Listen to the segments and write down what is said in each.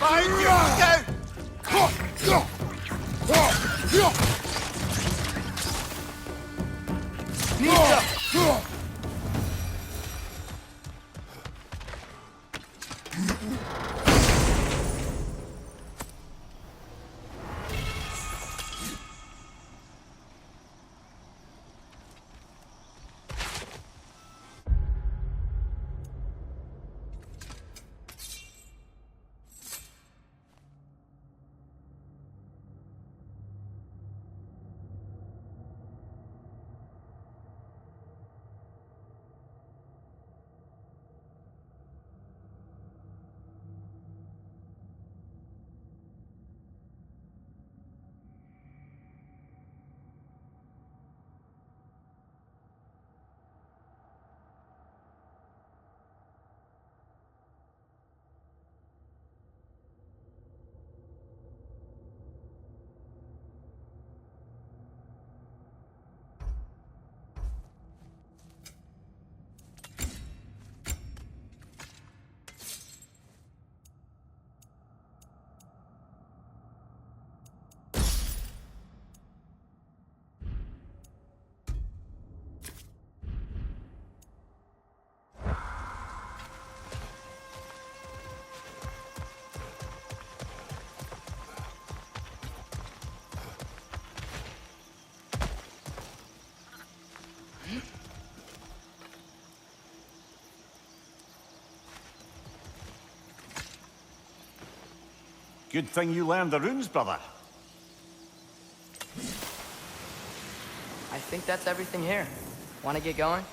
Behind you! Go! Good thing you learned the runes, brother. I think that's everything here. Want to get going?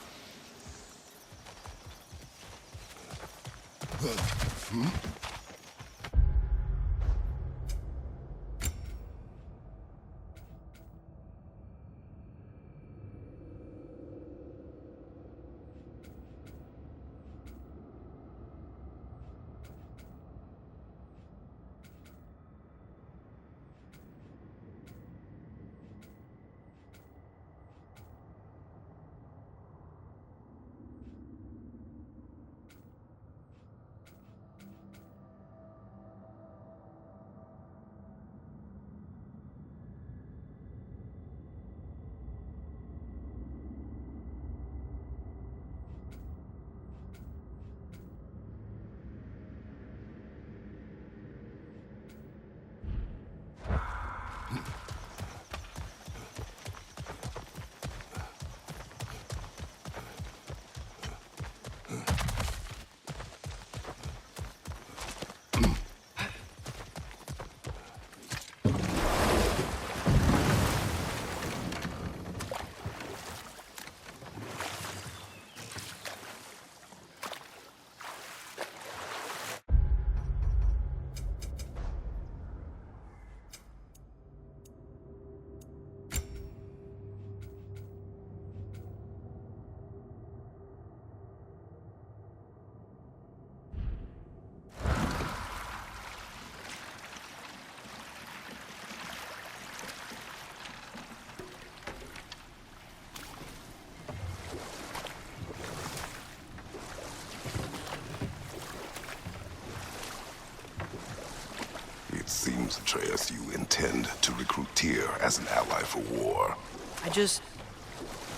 Seems, Atreus, you intend to recruit Tyr as an ally for war.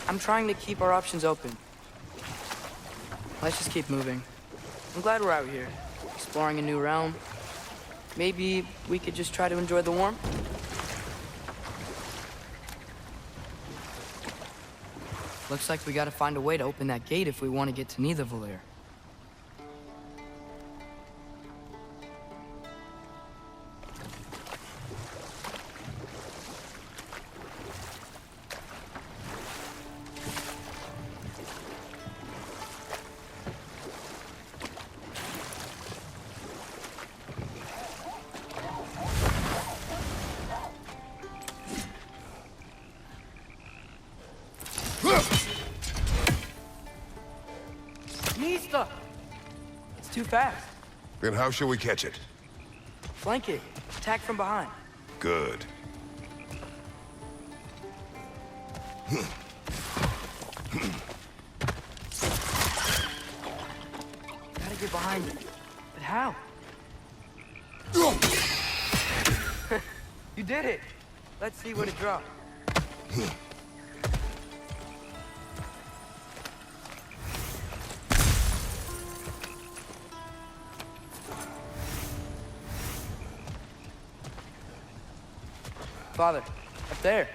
I'm trying to keep our options open. Let's just keep moving. I'm glad we're out here, exploring a new realm. Maybe we could just try to enjoy the warmth? Looks like we gotta find a way to open that gate if we want to get to Nidavellir. It's too fast. Then how shall we catch it? Flank it. Attack from behind. Good. Gotta get behind it. But how? You did it! Let's see what it dropped. Father, up there.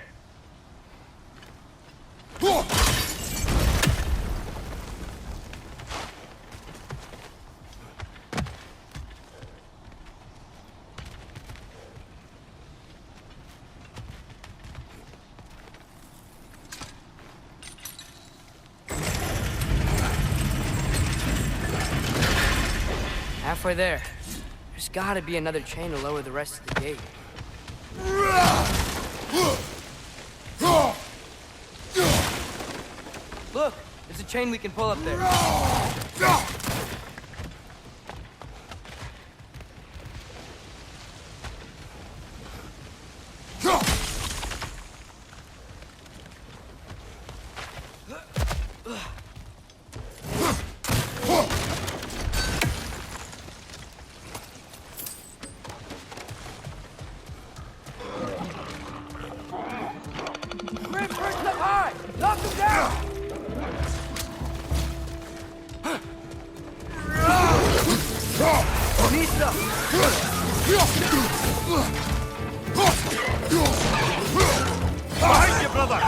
Halfway there. There's gotta be another chain to lower the rest of the gate. Look, there's a chain we can pull up there. Behind you, brother!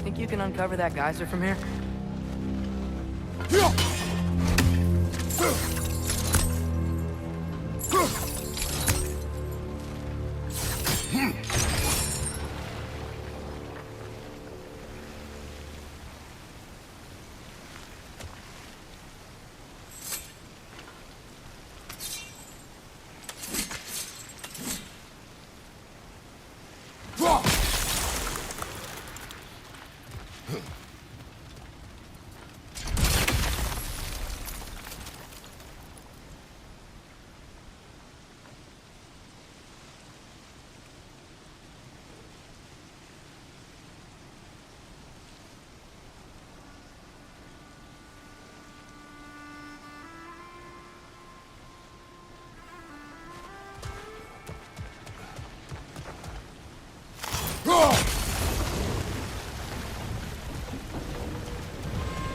Think you can uncover that geyser from here?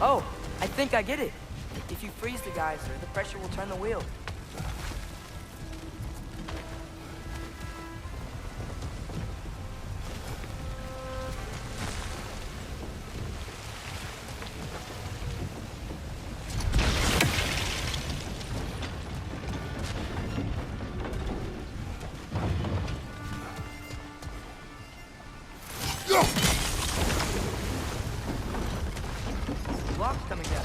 Oh, I think I get it. If you freeze the geyser, the pressure will turn the wheel. Block's coming down.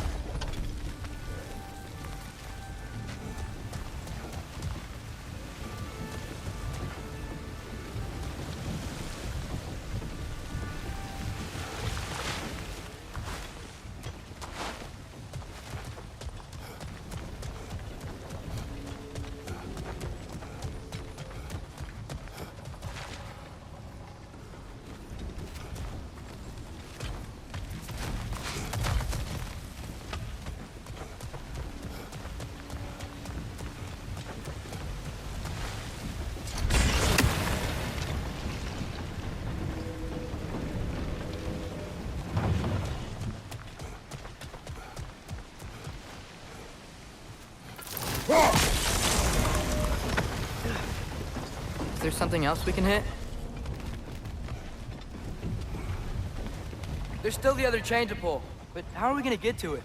Is there something else we can hit? There's still the other chain to pull, but how are we gonna get to it?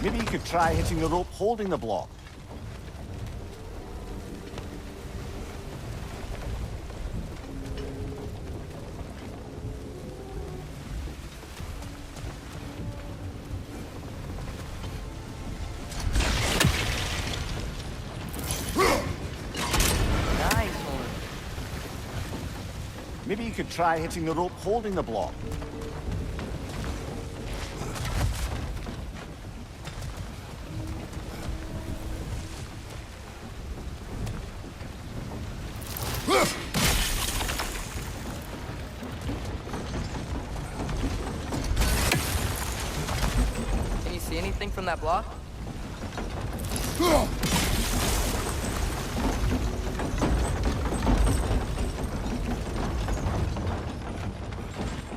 Maybe you could try hitting the rope holding the block. Nice one. Maybe you could try hitting the rope holding the block. Can you see anything from that block?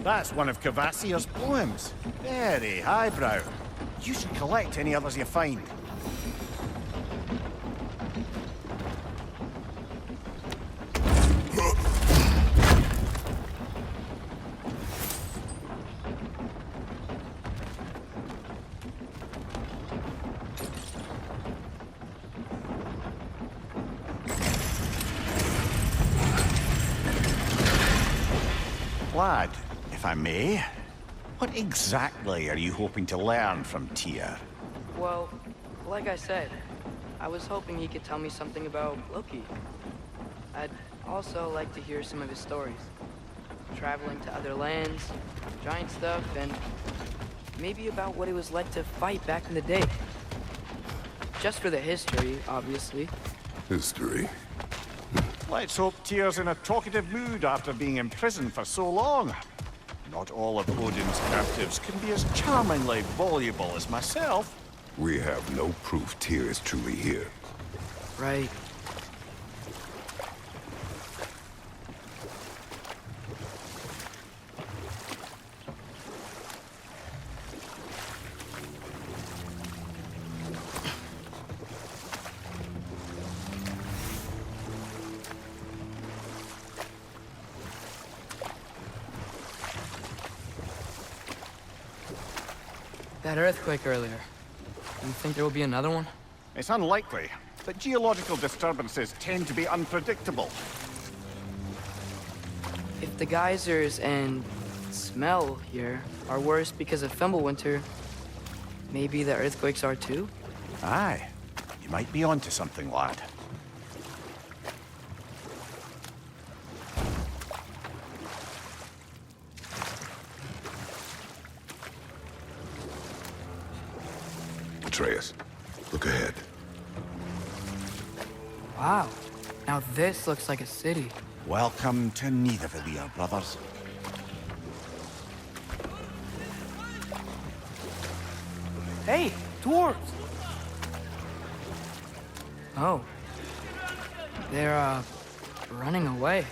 That's one of Cavassia's poems. Very highbrow. You should collect any others you find. Lad, if I may, what exactly are you hoping to learn from Tyr? Well, like I said, I was hoping he could tell me something about Loki. I'd also like to hear some of his stories. Traveling to other lands, giant stuff, and maybe about what it was like to fight back in the day. Just for the history, obviously. History. Let's hope Tyr's in a talkative mood after being imprisoned for so long. Not all of Odin's captives can be as charmingly voluble as myself. We have no proof Tyr is truly here. Right. That earthquake earlier. Do you think there will be another one? It's unlikely, but geological disturbances tend to be unpredictable. If the geysers and smell here are worse because of Fimbulwinter, maybe the earthquakes are too? Aye, you might be onto something, lad. Atreus, look ahead. Wow. Now this looks like a city. Welcome to Nidavellir, brothers. Hey, dwarves! Oh. They're, running away.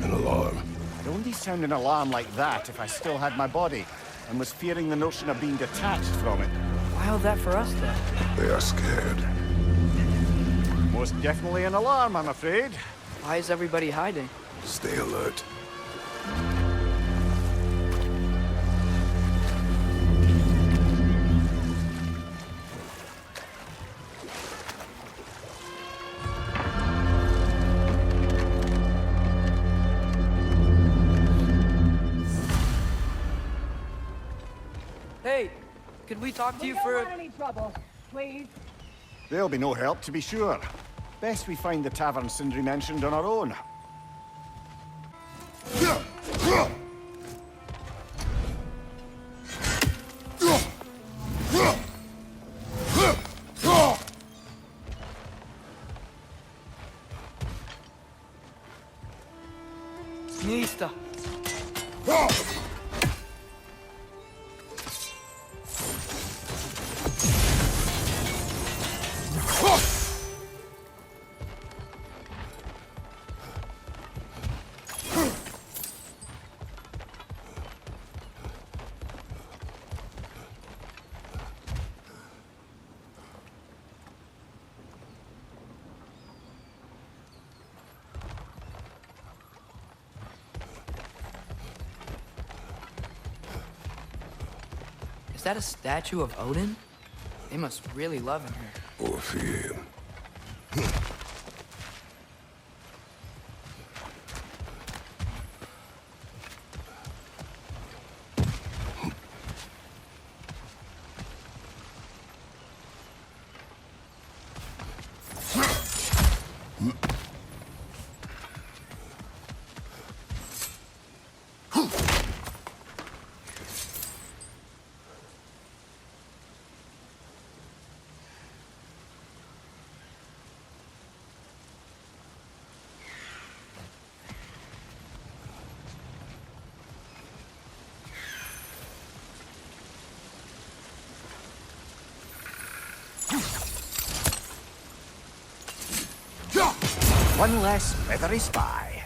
An alarm. I'd only sound an alarm like that if I still had my body, and was fearing the notion of being detached from it. Why hold that for us, then? They are scared. Most definitely an alarm, I'm afraid. Why is everybody hiding? Stay alert. Hey, could we talk to you for Don't want any trouble, please. There'll be no help, to be sure. Best we find the tavern Sindri mentioned on our own. Nista? that a statue of Odin? They must really love him here. Or fear him. One less feathery spy.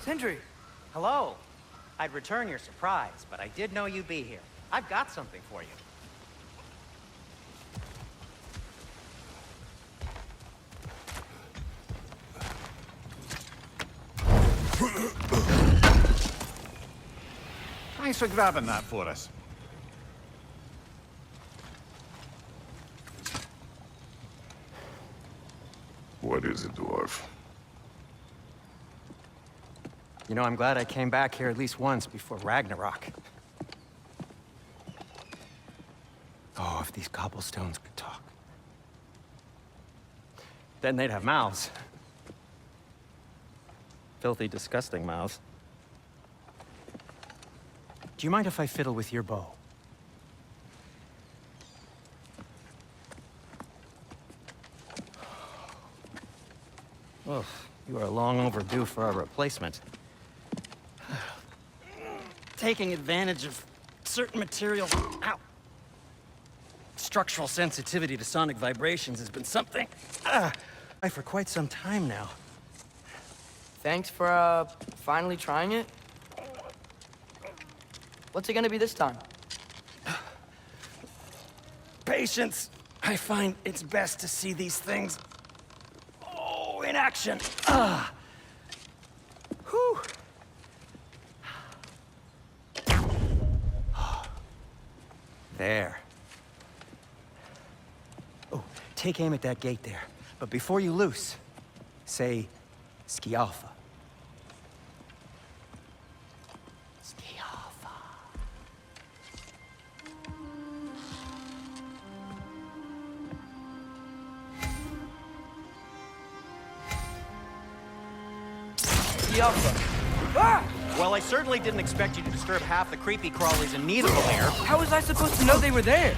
Sindri! Hello. I'd return your surprise, but I did know you'd be here. I've got something for you. Thanks for grabbing that for us. What is it, dwarf? You know, I'm glad I came back here at least once before Ragnarok. Oh, if these cobblestones could talk. Then they'd have mouths. Filthy, disgusting mouths. Do you mind if I fiddle with your bow? Oh, you are long overdue for a replacement. Taking advantage of certain materials. Ow. Structural sensitivity to sonic vibrations has been something for quite some time now. Thanks for, finally trying it. What's it gonna be this time? Patience. I find it's best to see these things, in action. Whew. There. Oh, take aim at that gate there. But before you loose, say, Skialfa. Skialfa. Well, I certainly didn't expect you to disturb half the creepy crawlies in Nidavel here. How was I supposed to know they were there?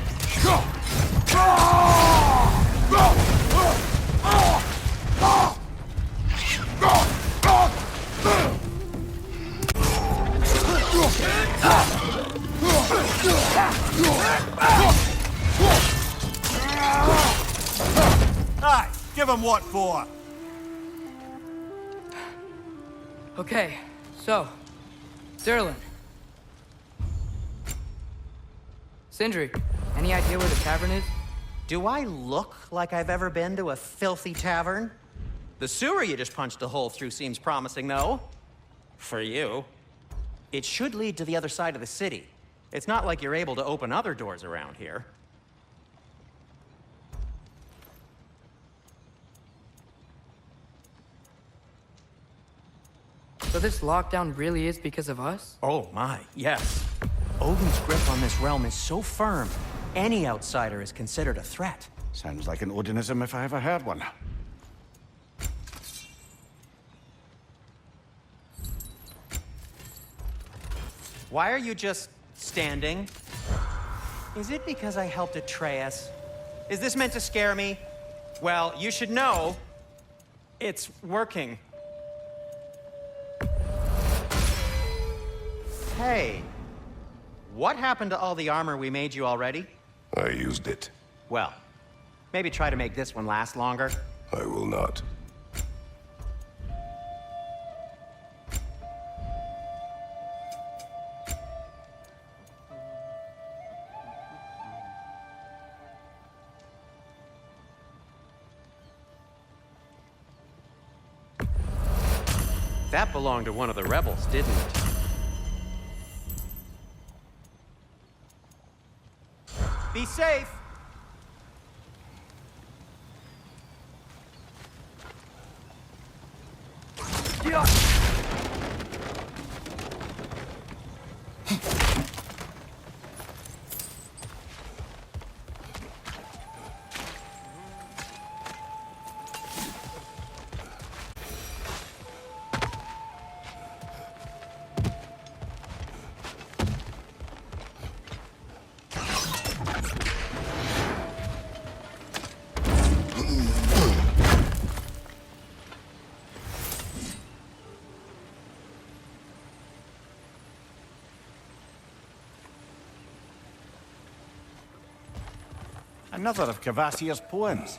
Aye, give him what for. Okay, so, Sterling. Sindri, any idea where the tavern is? Do I look like I've ever been to a filthy tavern? The sewer you just punched a hole through seems promising, though. For you. It should lead to the other side of the city. It's not like you're able to open other doors around here. So this lockdown really is because of us? Oh my, yes. Odin's grip on this realm is so firm, any outsider is considered a threat. Sounds like an Odinism if I ever heard one. Why are you just standing? Is it because I helped Atreus? Is this meant to scare me? Well, you should know, it's working. Hey, what happened to all the armor we made you already? I used it. Well, maybe try to make this one last longer. I will not. That belonged to one of the rebels, didn't it? Be safe! Another of Kvasir's poems.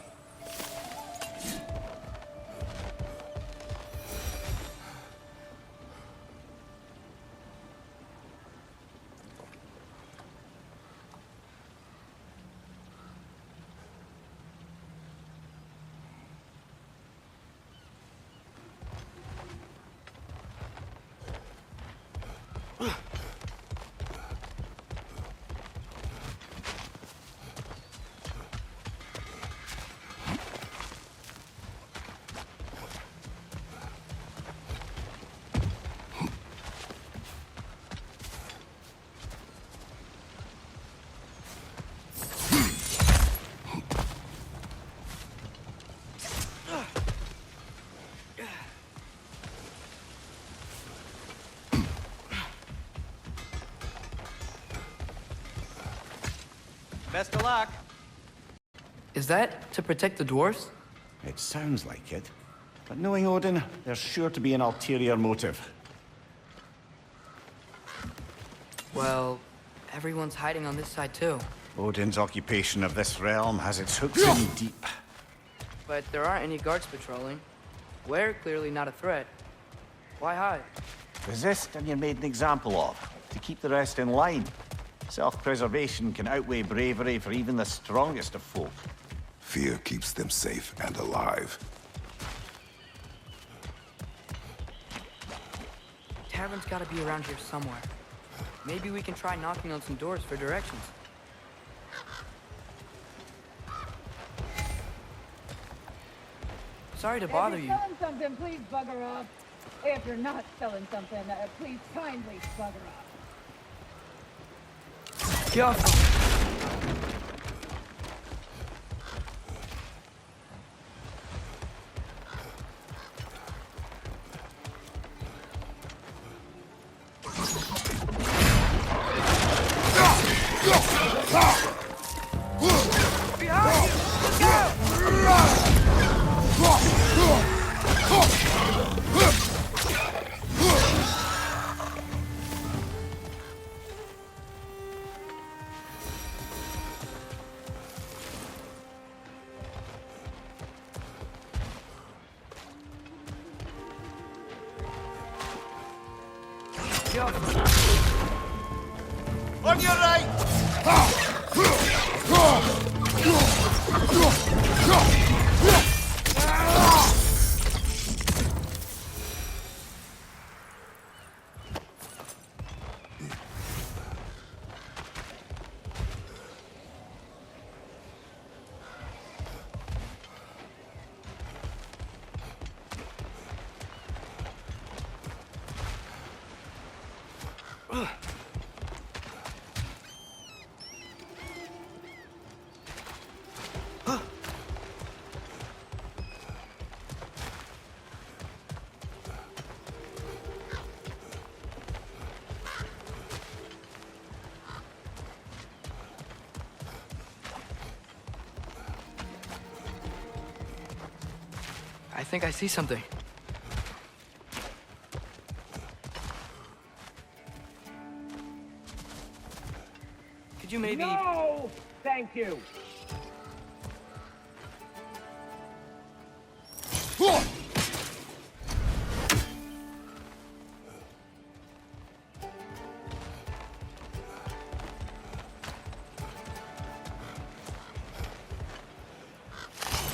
Best of luck. Is that to protect the dwarves? It sounds like it. But knowing Odin, there's sure to be an ulterior motive. Well, everyone's hiding on this side too. Odin's occupation of this realm has its hooks in deep. But there aren't any guards patrolling. We're clearly not a threat. Why hide? Resist and you're made an example of, to keep the rest in line. Self-preservation can outweigh bravery for even the strongest of folk. Fear keeps them safe and alive. Tavern's gotta be around here somewhere. Maybe we can try knocking on some doors for directions. Sorry to bother If you. you're selling something, please bugger off. If you're not selling something, please kindly bugger off. On your right! I think I see something. Could you maybe... No! Thank you!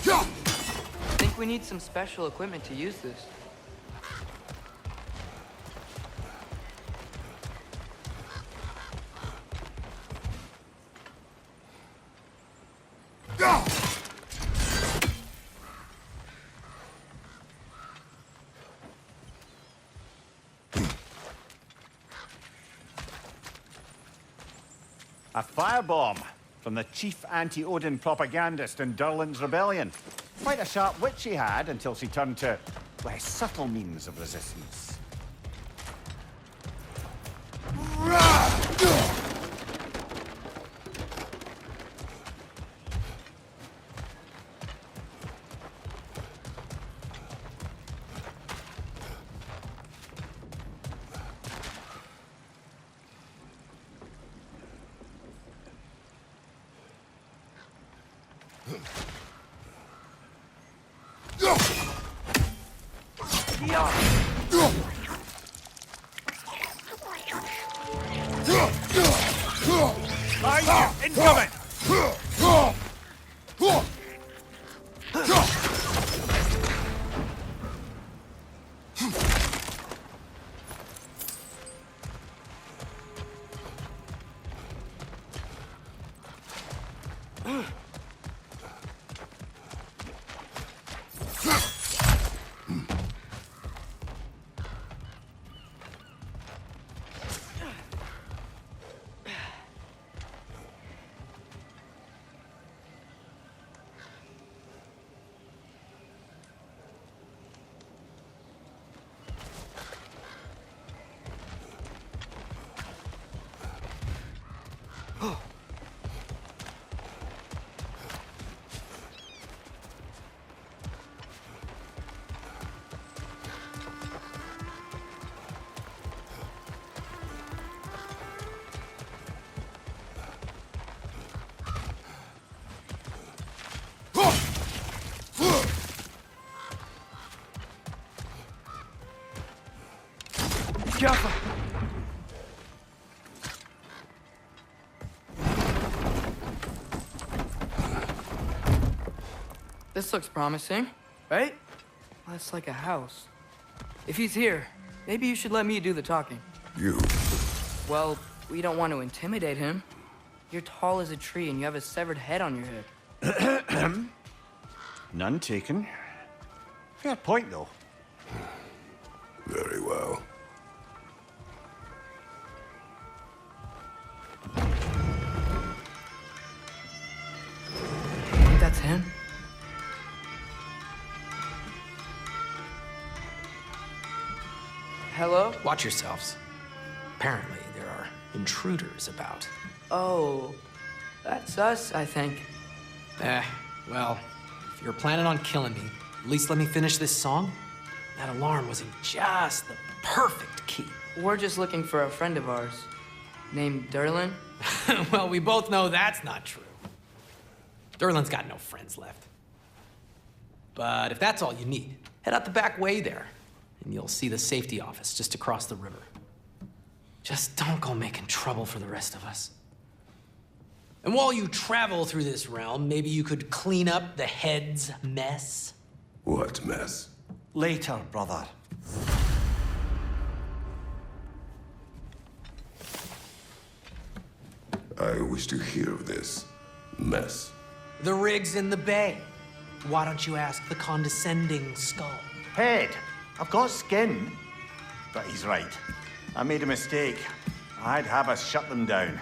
I think we need some special equipment to use this. A firebomb from the chief anti-Odin propagandist in Durlin's rebellion. Quite a sharp wit she had until she turned to less subtle means of resistance. Incoming! Careful. This looks promising, right? That's like a house. If he's here, maybe you should let me do the talking. You. Well, we don't want to intimidate him. You're tall as a tree and you have a severed head on your head. None taken. Fair point, though. Very well. Think that's him? Hello? Watch yourselves. Apparently, there are intruders about. Oh, that's us, I think. Well, if you're planning on killing me, at least let me finish this song. That alarm was in just the perfect key. We're just looking for a friend of ours named Durlin. Well, we both know that's not true. Durlin's got no friends left. But if that's all you need, head out the back way there, and you'll see the safety office just across the river. Just don't go making trouble for the rest of us. And while you travel through this realm, maybe you could clean up the head's mess? What mess? Later, brother. I wish to hear of this mess. The rig's in the bay. Why don't you ask the condescending skull? Head, I've got skin. But he's right. I made a mistake. I'd have us shut them down.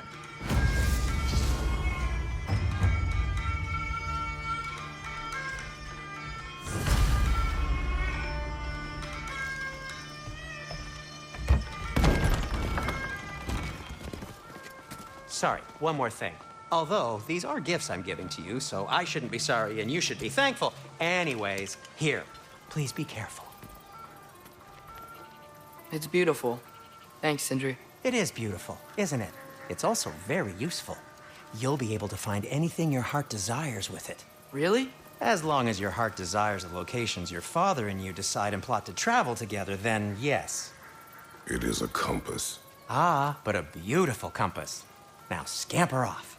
Sorry, one more thing. Although, these are gifts I'm giving to you, so I shouldn't be sorry and you should be thankful. Anyways, here, please be careful. It's beautiful. Thanks, Sindri. It is beautiful, isn't it? It's also very useful. You'll be able to find anything your heart desires with it. Really? As long as your heart desires the locations your father and you decide and plot to travel together, then yes. It is a compass. Ah, but a beautiful compass. Now scamper off.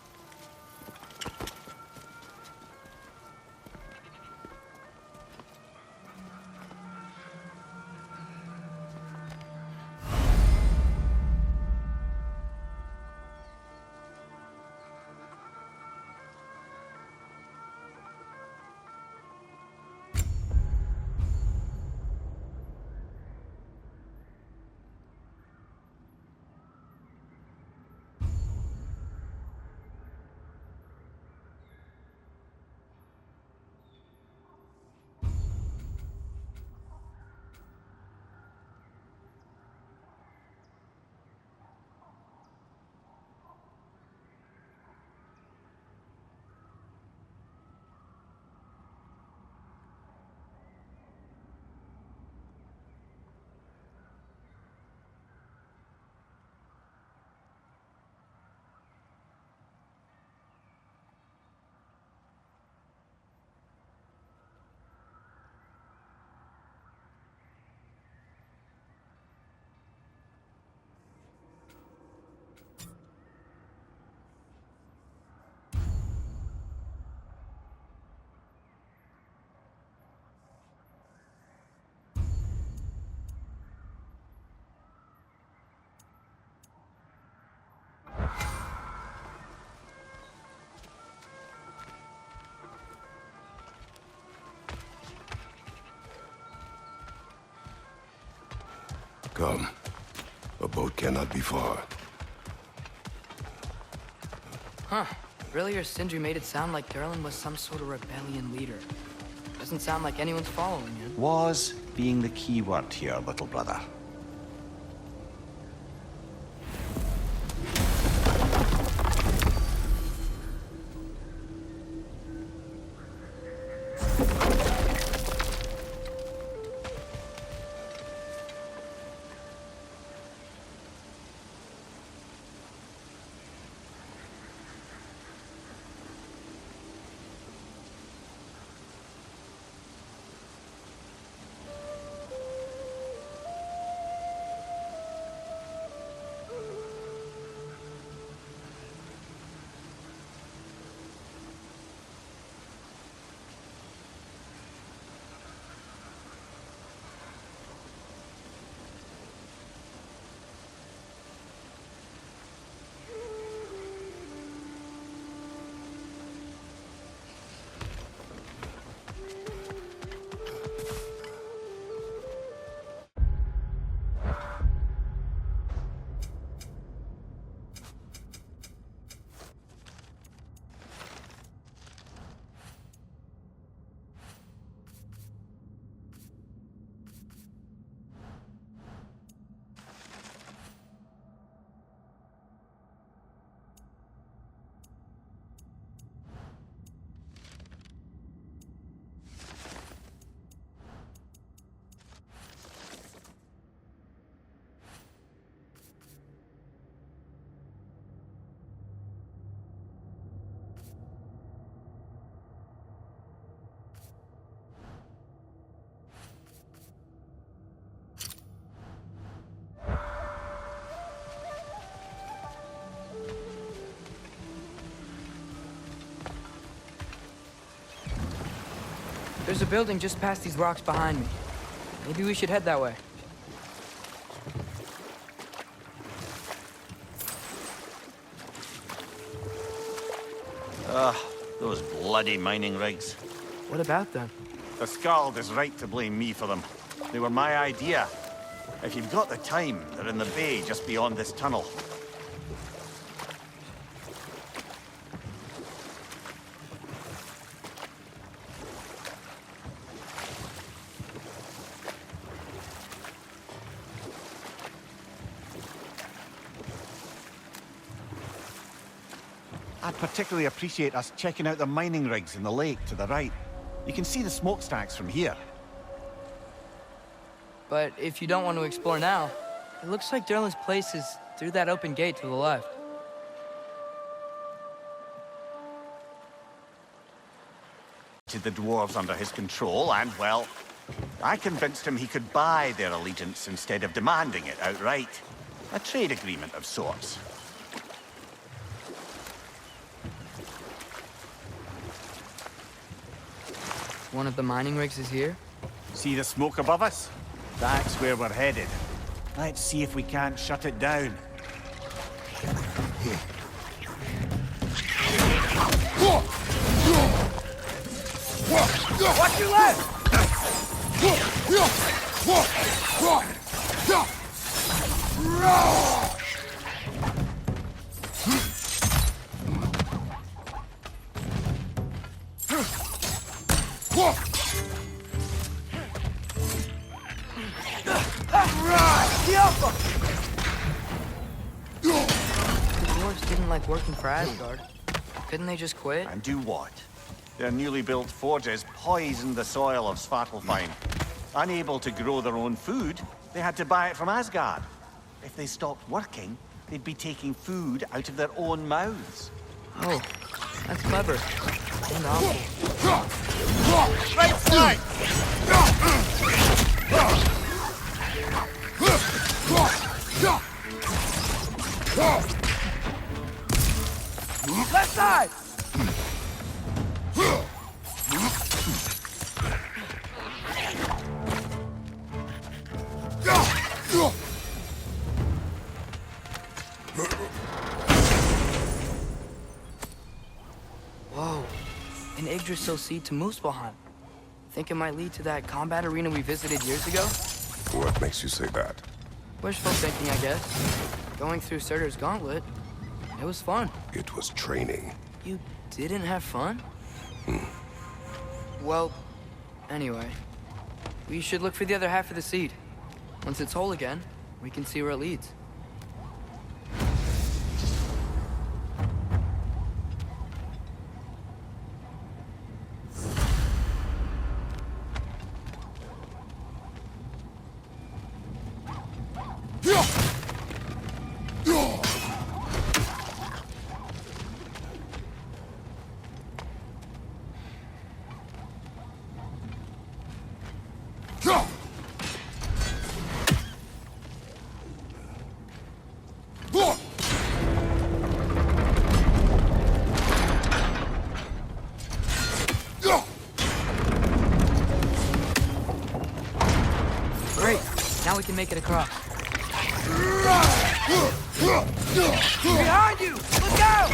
Come. A boat cannot be far. Huh. Earlier, Sindri made it sound like Durlin was some sort of rebellion leader. Doesn't sound like anyone's following him. Was being the key word here, little brother. There's a building just past these rocks behind me. Maybe we should head that way. Those bloody mining rigs. What about them? The Skald is right to blame me for them. They were my idea. If you've got the time, they're in the bay just beyond this tunnel. I'd particularly appreciate us checking out the mining rigs in the lake to the right. You can see the smokestacks from here. But if you don't want to explore now, it looks like Durlin's place is through that open gate to the left. To the dwarves under his control, and, well, I convinced him he could buy their allegiance instead of demanding it outright. A trade agreement of sorts. One of the mining rigs is here? See the smoke above us? That's where we're headed. Let's see if we can't shut it down. Watch your left! The dwarves didn't like working for Asgard. Couldn't they just quit? And do what? Their newly built forges poisoned the soil of Svartalfheim. Unable to grow their own food, they had to buy it from Asgard. If they stopped working, they'd be taking food out of their own mouths. Oh, that's clever. And awful. Right side! Left side! Whoa, an Yggdrasil seed to Muspelheim. Think it might lead to that combat arena we visited years ago? What makes you say that? Wishful thinking, I guess. Going through Surtur's gauntlet, it was fun. It was training. You didn't have fun? Well, anyway, we should look for the other half of the seed. Once it's whole again, we can see where it leads. Great, now we can make it across. Behind you! Look out!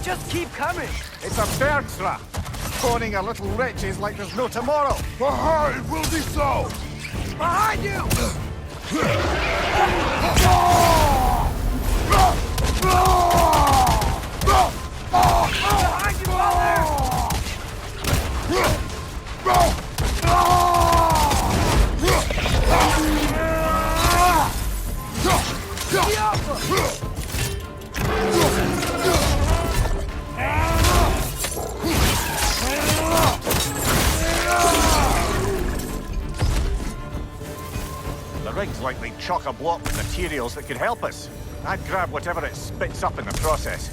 Just keep coming! It's a bird trap. Spawning our little wretches like there's no tomorrow. Behind will be so! Behind you! Behind you, brother! The rig's likely chock-a-block with materials that could help us. I'd grab whatever it spits up in the process.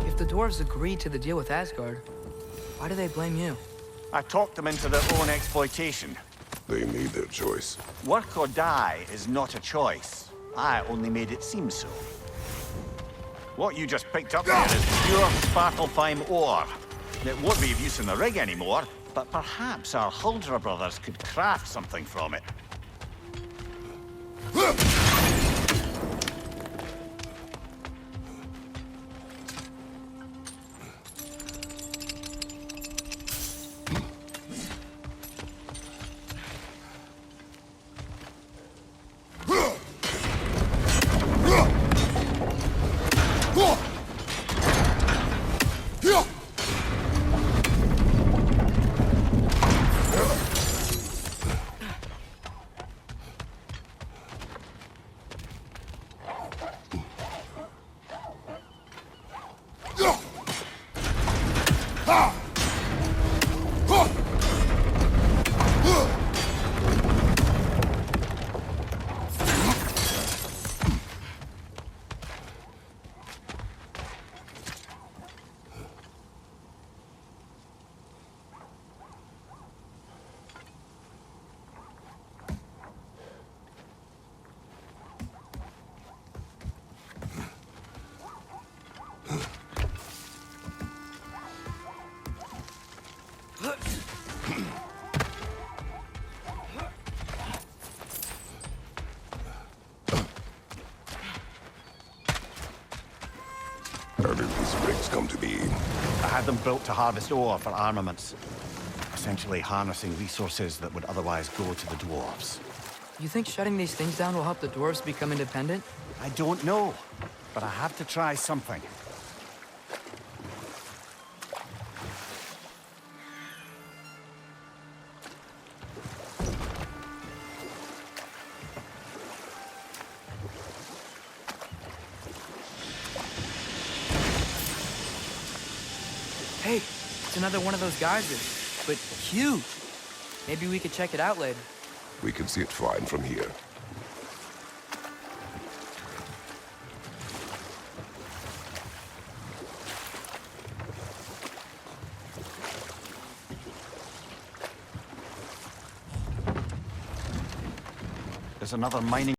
If the dwarves agreed to the deal with Asgard, why do they blame you? I talked them into their own exploitation. They made their choice. Work or die is not a choice. I only made it seem so. What you just picked up there is pure Svartalfheim ore. It won't be of use in the rig anymore, but perhaps our Huldra brothers could craft something from it. had them built to harvest ore for armaments. Essentially harnessing resources that would otherwise go to the dwarves. You think shutting these things down will help the dwarves become independent? I don't know, but I have to try something. Hey, it's another one of those geysers, but huge. Maybe we could check it out later. We can see it fine from here. There's another mining